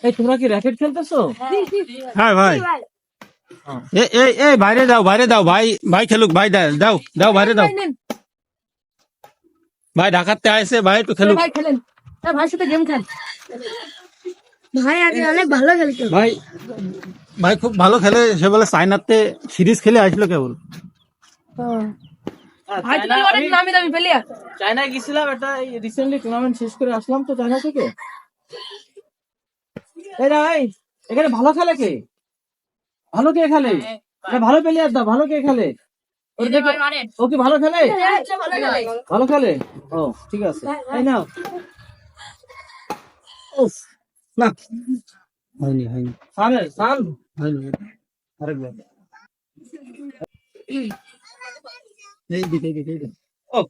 এই তোমরা কি র্যাকেট খেলতেছো? হ্যাঁ ভাই, বাইরে দাও, ভাই ভাই খেলুক, ভাই দাও দাও, বাইরে দাও, ভাই ঢাকাতে আসে, ভাই একটু খেলুক। ভাই খেলেন, ভাইয়ের সাথে গেম খেল। ভাই আগে অনেক ভালো খেলতো। ভাই ভাই খুব ভালো খেলে, সে বলে চায়নাতে সিরিজ খেলে আসলো কেবল। ভাই তো অনেক নামি দামি প্লেয়ার। চায়নায় গেছিলাম, এটা রিসেন্টলি টুর্নামেন্ট শেষ করে আসলাম তো চায়না থেকে। এই এখানে ভালো খেলে কে? ভালো কে খেলে? ভালো প্লেয়ার দাও, ভালো কে খেলে? ও কি ভালো খেলে? ভালো খেলে, ও ঠিক আছে। এই নাও। উফ, না হয়নি হয়নি, আরেকবার। এই দিকে ও